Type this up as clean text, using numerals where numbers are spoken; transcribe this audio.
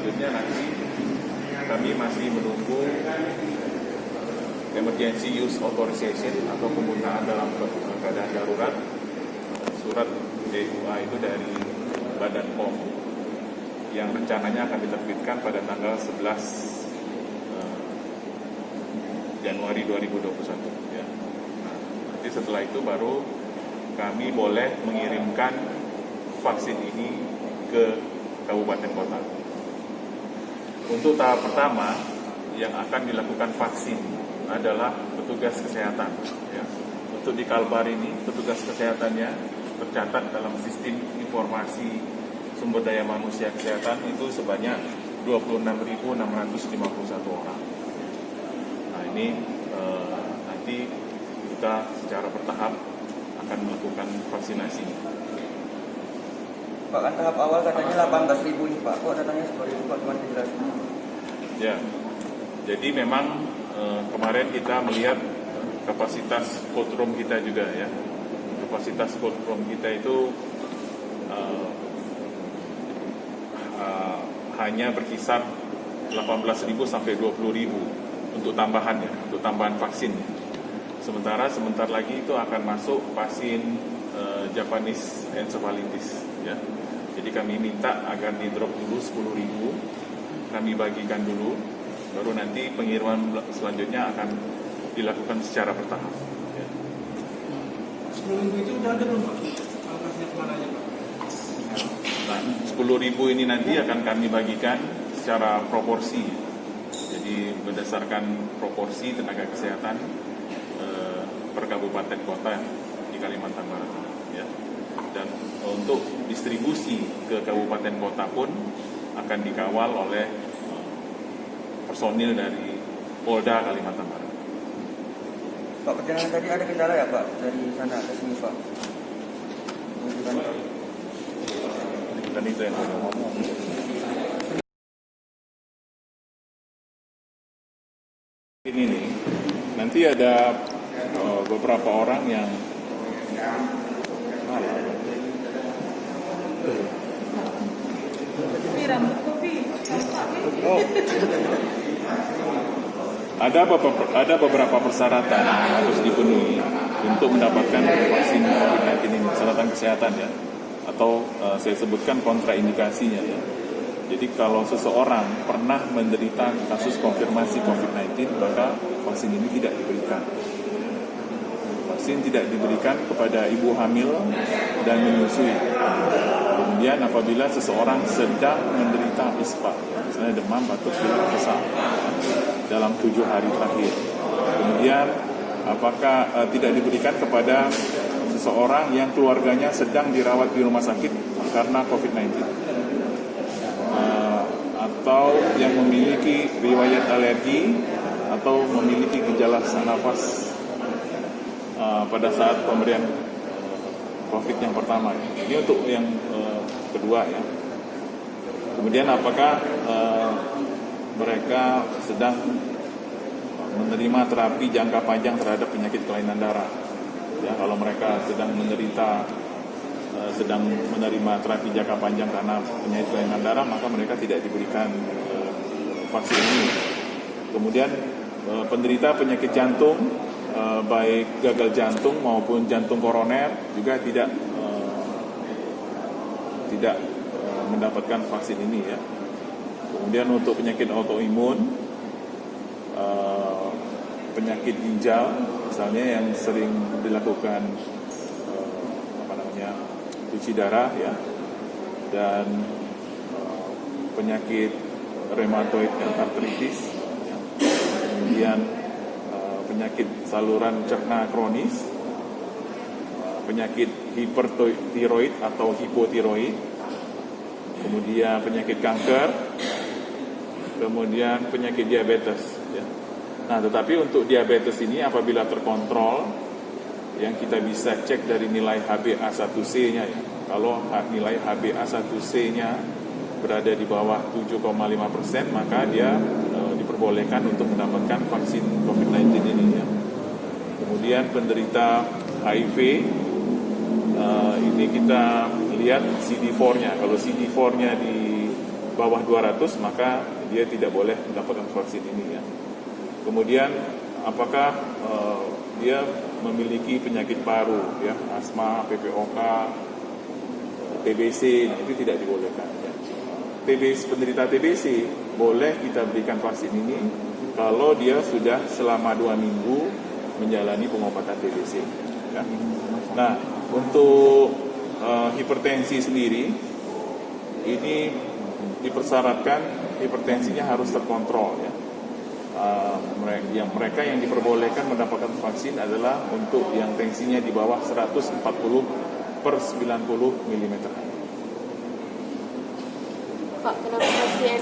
selanjutnya nanti kami masih menunggu emergency use authorization atau penggunaan dalam keadaan darurat, surat DUA itu dari Badan POM yang rencananya akan diterbitkan pada tanggal 11 Januari 2021 ya. Nah, nanti setelah itu baru kami boleh mengirimkan vaksin ini ke kabupaten kota. Untuk tahap pertama yang akan dilakukan vaksin adalah petugas kesehatan ya. Untuk di Kalbar ini petugas kesehatannya tercatat dalam sistem informasi sumber daya manusia kesehatan itu sebanyak 26.651 orang. Nah ini nanti kita secara bertahap akan melakukan vaksinasi. Pak, kan tahap awal katanya 18.000 ini Pak, kok datanya 10.000 Pak, cuma dijelasin. Ya, jadi memang kemarin kita melihat kapasitas cold room kita juga ya. Kapasitas cold room kita itu hanya berkisar 18.000 sampai 20.000 untuk tambahannya, untuk tambahan vaksin. Sementara sebentar lagi itu akan masuk vaksin Japanese encephalitis ya. Jadi kami minta agar di drop dulu 10.000, kami bagikan dulu, baru nanti pengiriman selanjutnya akan dilakukan secara bertahap ya. 10.000 itu udah ada belum Pak? Alokasinya kemana aja Pak? Nah, 10.000 ini nanti akan kami bagikan secara proporsi. Jadi berdasarkan proporsi tenaga kesehatan per kabupaten kota di Kalimantan Barat ya. Dan untuk distribusi ke kabupaten kota pun akan dikawal oleh personil dari Polda Kalimantan Barat. Pak, perjalanan tadi ada kendala ya Pak dari sana ke sini Pak? Dan itu yang saya ngomong. Ini nih, nanti ada beberapa orang yang ada beberapa persyaratan yang harus dipenuhi untuk mendapatkan vaksin COVID-19 ini, persyaratan kesehatan ya, atau saya sebutkan kontraindikasinya ya. Jadi kalau seseorang pernah menderita kasus konfirmasi COVID-19, maka vaksin ini tidak diberikan. Vaksin tidak diberikan kepada ibu hamil dan menyusui. Kemudian apabila seseorang sedang menderita ISPA, misalnya demam, batuk, pilek, sesak dalam 7 hari terakhir. Kemudian apakah tidak diberikan kepada seseorang yang keluarganya sedang dirawat di rumah sakit karena COVID-19. Atau yang memiliki riwayat alergi atau memiliki gejala sesak nafas pada saat pemberian COVID yang pertama. Ini untuk yang kedua ya. Kemudian apakah mereka sedang menerima terapi jangka panjang terhadap penyakit kelainan darah. Ya, kalau mereka sedang menerima terapi jangka panjang karena penyakit kelainan darah, maka mereka tidak diberikan vaksin ini. Kemudian penderita penyakit jantung, baik gagal jantung maupun jantung koroner juga tidak mendapatkan vaksin ini ya. Kemudian untuk penyakit autoimun, penyakit ginjal misalnya yang sering dilakukan cuci darah ya, dan penyakit rheumatoid arthritis ya. Kemudian penyakit saluran cerna kronis, penyakit hipertiroid atau hipotiroid, kemudian penyakit kanker, kemudian penyakit diabetes ya. Nah, tetapi untuk diabetes ini apabila terkontrol, yang kita bisa cek dari nilai HbA1c-nya ya. Kalau nilai HbA1c-nya berada di bawah 7,5%, maka dia diperbolehkan untuk mendapatkan vaksin COVID-19 ini ya. Kemudian penderita HIV, ini kita lihat CD4-nya. Kalau CD4-nya di bawah 200 maka dia tidak boleh mendapatkan vaksin ini ya. Kemudian apakah dia memiliki penyakit paru ya, asma, PPOK, TBC, nah itu tidak dibolehkan ya. Penderita TBC boleh kita berikan vaksin ini kalau dia sudah selama 2 minggu menjalani pengobatan TBC ya. Nah, untuk hipertensi sendiri ini dipersyaratkan hipertensinya harus terkontrol ya. Mereka yang diperbolehkan mendapatkan vaksin adalah untuk yang tensinya di bawah 140/90 mm. Pak, kenapa pasien